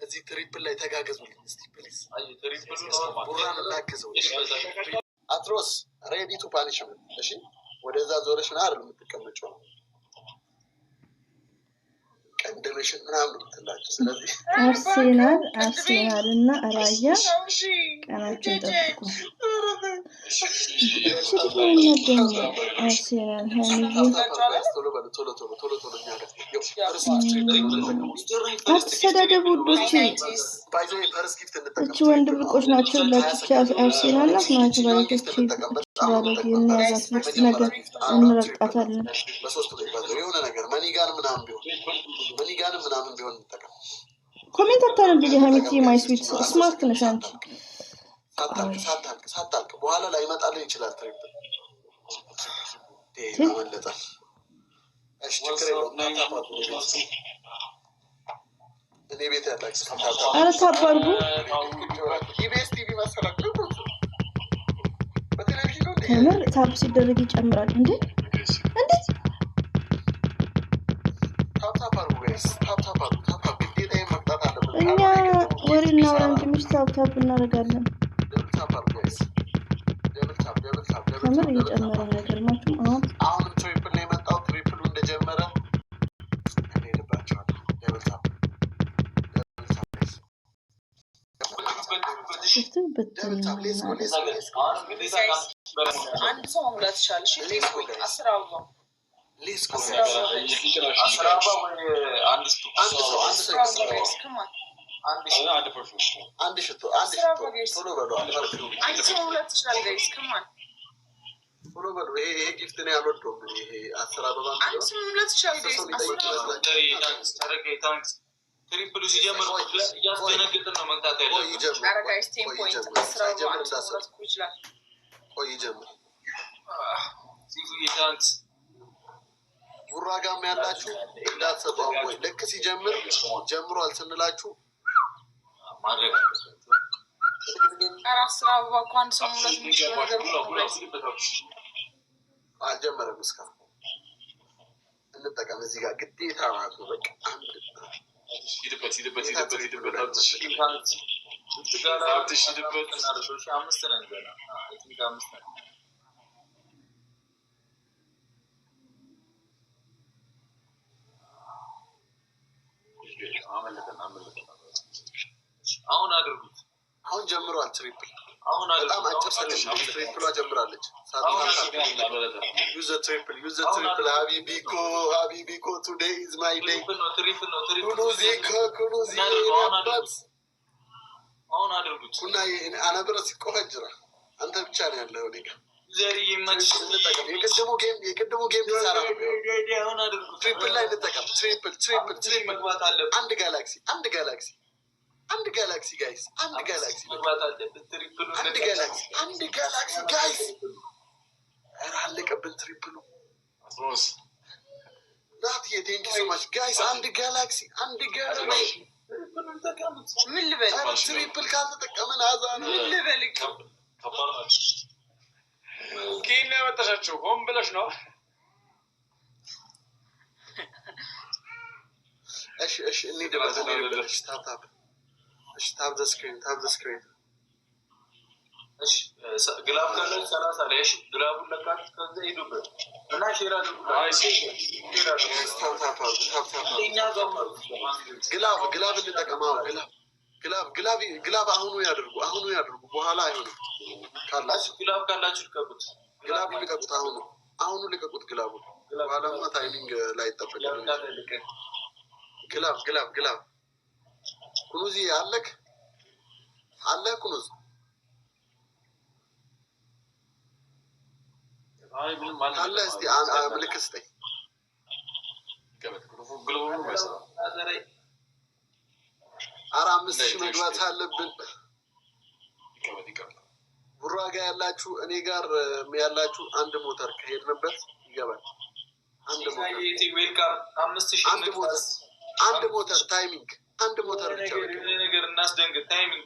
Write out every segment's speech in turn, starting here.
እዚህ ትሪፕል ላይ ተጋገዙልኝ እስቲ ፕሊዝ። አይ ትሪፕል ቡራን እናግዘው። አትሮስ ሬዲ ቱ ፓኒሽመንት። እሺ ወደዛ ዞረሽ ነው አይደል የምትቀመጪው? ቀንደለሽን ምናምን ትላችሁ። ስለዚህ አርሴናል እና ራያ ቀናችን ጠብቁ። አትሰዳደቡ ውዶቼ። እቺ ወንድ ብቆች ናቸው ላችሁ አርሴናል ናት ማለት ባለች ባለች የናዛት ልጅ ነገር እንረቃታለን። የሆነ ነገር መኒጋን ምናምን ቢሆን እንጠቀም። ኮሜንት አታነብኝ ሀሚቲ ማይስዊት ስማርት ነሽ አንቺ። ሳታልቅ በኋላ ላይ ይመጣልህ ይችላል ትሪፕል ተመለጠ። እሺ ችግር የለውም። እኔ ቤት ያላችሁ ኧረ ታባርጉ ኢቢኤስ ቲቪ መሰላችሁ በቴሌቪዥን ነው ከምር ታፕ ሲደረግ ይጨምራል እንዴ? እንዴት እኛ ወሬ እናወራ እንጂ ምሽ ታፕ እናደርጋለን። ከምር እየጨመረ ነው አይገርማችሁም? አሁንም ትሪፕል ነው የመጣው። ትሪፕሉ እንደጀመረ እንሄድባቸዋለን። አንድ ሰው መሙላት ይችላል። እሺ አስራው ነው ትሪፕሉ ሲጀምር እያስደነግጥን ነው መግታት ያለብን። ቡራጋም ያላችሁ እንዳትሰጡ። ወይ ልክ ሲጀምር ጀምሯል ስንላችሁ ማድረግ አልጀመረም እስካሁን እንጠቀም። እዚህ ጋር ግዴታ ማለት ነው። በቃ አንድ ሂድበት አምስት ነን ገና አምስት ነን። አሁን አድርጉት። አሁን ጀምሯል ትሪፕል። አሁን በጣም አጭር ሰለሽ ትሪፕሏ ጀምራለች። ዩዘ ትሪፕል ሀቢቢኮ ቱዴይ ኢዝ ማይ ዴይ። ኩኑዚ አሁን አድርጉት። ኩና አነብረ ሲቆፈጅራ አንተ ብቻ ነው ያለው እኔ ጋር የቅድሙ ጌም ሊሰራ ነው። ትሪፕል ላይ እንጠቀም። ትሪፕል አንድ ጋላክሲ ጋይስ አንድ ጋላክሲ ጋይስ ኧረ አለቀብን ትሪፕሉ። ናት የቴንኪ ሶማች ጋይስ አንድ ጋላክሲ ምን ልበል? ትሪፕል ካልተጠቀምን አዛ ነው። ምን ልበል? ኬን ያመጣሻቸው ሆን ብለሽ ነው። እሺ እንሂድበት። ታፕ ዘ ስክሪን እሺ ግላብ ካለ 30 ላይ እሺ ግላቡን ለካት ከዛ ሄዱበት እና ሼር አድርጉ። ግላብ እንጠቀማው። ግላብ አሁኑ ያድርጉ በኋላ አይሆንም። ካላችሁ ግላብ ካላችሁ ልቀቁት። ግላብ ልቀቁት። አሁኑ ልቀቁት። ግላቡ በኋላማ ታይሚንግ ላይ ይጠበቃል። ግላብ ኩኑዚ አለ ኩኑዝ አለ። እስቲ ምልክት ስጠኝ። ኧረ 5000 መግባት አለብን። ቡራጋ ያላችሁ እኔ ጋር ያላችሁ አንድ ሞተር ከሄድንበት ይገባል። አንድ ሞተር አንድ ሞተር ታይሚንግ አንድ ሞተር ብቻ ነገር እናስደንግጥ ታይሚንግ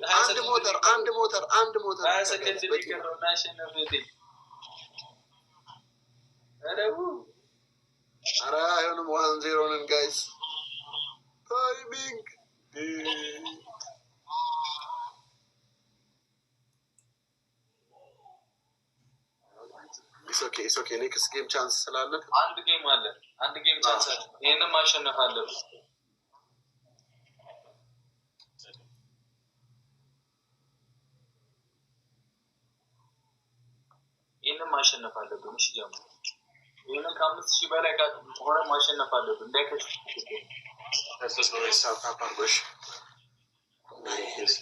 አንድ ሞተር 20 ሰከንድ ሊቀረው ናሽነፍቲ ኧረ አይሆንም 1-0 ነን ጋይስ ታይሚንግ It's okay. Next game chance ስላለን አንድ ጌም አለ አንድ ጌም ቻንስ አለ ይሄንን ማሸነፍ አለብን ይሄንን ማሸነፍ አለብን እሺ ጀምሩ ይሄንን ከ5000 በላይ ሆነ ማሸነፍ አለብን እንዳይከሽ ተስፋ ነው ሳፓርጎሽ ናይስ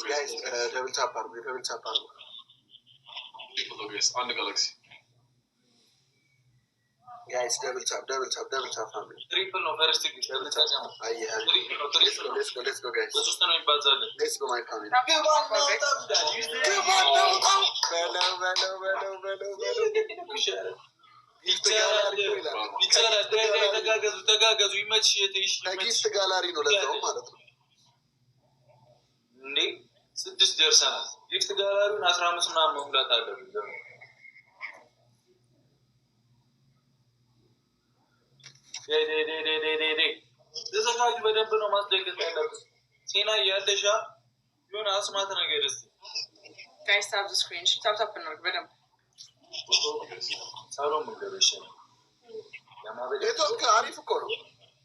guys double tap people look guys on the galaxy guys double tap family triple no first double tap let's go guys just ነው ይባዛል let's go my family ይቻላል ተጋገዙ ይመች ጊፍት ጋላሪ ነው ለዛው ማለት ነው እንዴ 6 ደርሰናል ጊፍት ጋላሪውን 15 ምናምን መሙላት አለብን ተዘጋጁ በደንብ ነው ማስደንገጥ ያለብን ሲና ያለሻ የሆነ አስማት ነገር እስቲ guys tap the screen tap ነው በደንብ ሳሎን ምንገበሽ ለማበድ የቶክ አሪፍ እኮ ነው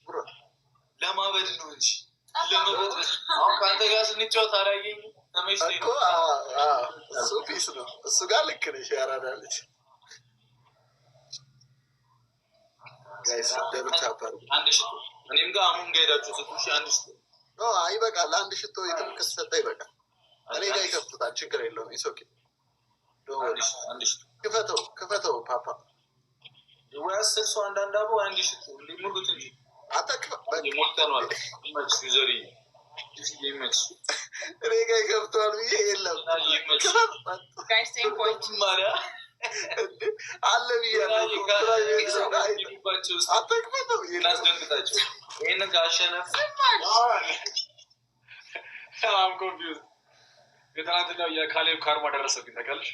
ብሮ ለማበድ ነው እንጂ ለማበድ አሁን ካንተ ጋር ስንጫወት አላየኝ ተመሽተኝ እኮ እሱ ፒስ ነው እሱ ጋር ልክ ነሽ ያራዳለች ጋይስ ደብል ታፓር አንድ ሽቶ እኔም ጋር አሁን ጋይዳችሁ ስትሽ አንድ ሽቶ አይ በቃ አንድ ሽቶ የትም ከሰጠ ይበቃል እኔ ጋር ይከፍቱታል ችግር የለውም ኢስ ኦኬ አንድ ሽቶ ክፈተው ፓፓ ወያስ ሰው አንዳንድ አቦ አንድ ሽቶ ሊሙሉት እንጂ አታክፈ ሞልተናል ኢማጅ ዩዘሪ ይመች እኔ ጋር ይከፍቷል ብዬ የለም guys 10 point ማሪያ አለ ብያለሁ አታክፈተው እናስደንግጣቸው ይሄንን ካሸነፍ I'm confused የትናንትናው የካሌብ ካርማ ደረሰብኝ ታውቃለሽ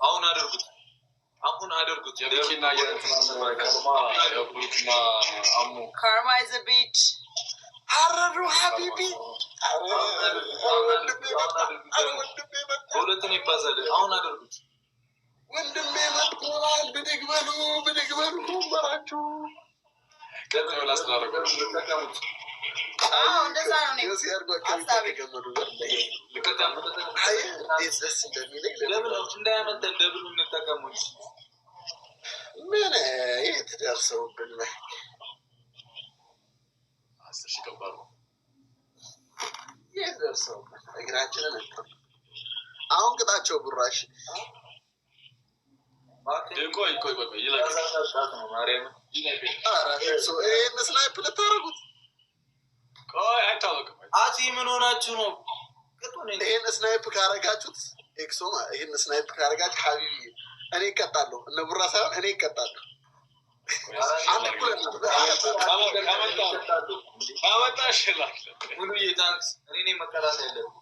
አሁን አድርጉት የቢኪና የትናንትና ካርማ የቡልክና አሙ karma is a bitch አረሩ ሀቢቢ ሁለቱን ይባዛል አሁን አድርጉት ወንድሜ መጥቷል ብድግ በሉ በራችሁ ገበው ላስተላልኩ እንደዛ ነው ነው አሳቢ ከመዱ አይ እዚህ እንደሚለኝ ለምን እንዳያመጣ ደብሉ እንጠቀሙት ምን ይተደርሰውብን ነው 10 ሺህ ከባድ ነው ይደርሰው እግራችንን እንጠር አሁን ቅጣቸው ጉራሽ ቆይ ይላል ማርያም ይሄን ስናይፕ ልታረጉት ቆይ አይታወቅም አቲ ምን ሆናችሁ ነው ይሄን ስናይፕ ካረጋችሁት ኤክሶማ ይሄን ስናይፕ ካረጋችሁ ሀቢቢ እኔ እቀጣለሁ እነ ቡራ ሳይሆን እኔ እቀጣለሁ አንድ ኩል አመጣሽ ይላል ሙሉ የታንክስ እኔ ነኝ መከራስ ያለብኝ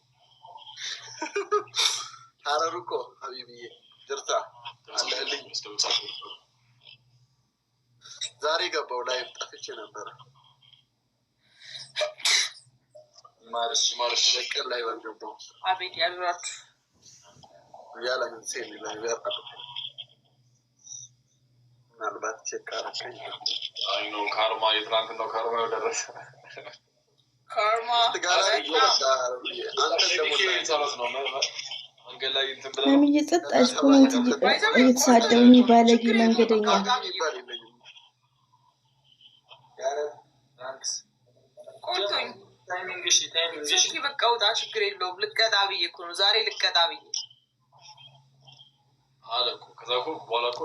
አረሩኮ ሀቢቢ ጅርታ አለልኝ ዛሬ ገባው ላይ ጠፍቼ ነበር ማርሽ ለቀር ላይ ወንጀው አቤት ያድራችሁ ያላን ሴል ላይ ያጣው ምናልባት ቼክ አረከኝ አይ ነው ካርማ የትናንትናው ካርማ ደረሰ karma አንተ ደግሞ ነው አንገላይ እንትን ብለው ለምን እየጸጣች ኮሜንት እየተሳደቡኝ ባለጌ መንገደኛ ቆንጆኝ ታይሚንግሽ እሺ በቃ ወጣ ችግር የለውም ልቀጣ ብዬ እኮ ነው ዛሬ ልቀጣ ብዬ አለኩ ከዛኮ በኋላኮ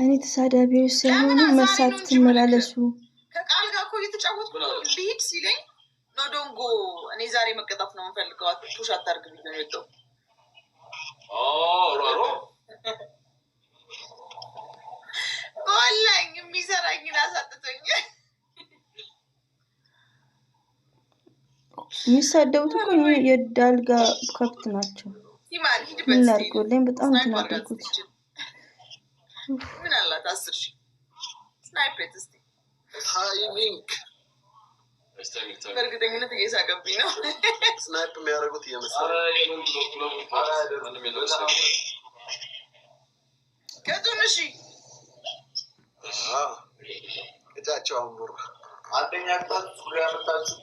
እኔ ተሳዳቢዎች ሳይሆኑ መሳት ትመላለሱ ከቃል ጋር እኮ እየተጫወትኩ ልሂድ ሲለኝ ኖ ዶንጎ እኔ ዛሬ መቀጣት ነው የምፈልገው ፑሽ አታርግ ብዬ ነው የወጣው። ሮሮ ቆላኝ የሚሰራኝን አሳጥቶኝ የሚሳደቡት እኮ የዳልጋ ከብት ናቸው። ይማን ሂድ ምን ላድርጎልኝ በጣም ተናደድኩት። ምን አላት 10,000 ስናይፐር እስቲ ታይሚንግ በእርግጠኝነት እየሳቀብኝ ነው። ስናይፕ የሚያደርጉት እየመሰለኝ ከቱንሺ እጃቸው አንቡር አንደኛ ቅጣት ሱሪ ያመጣችሁ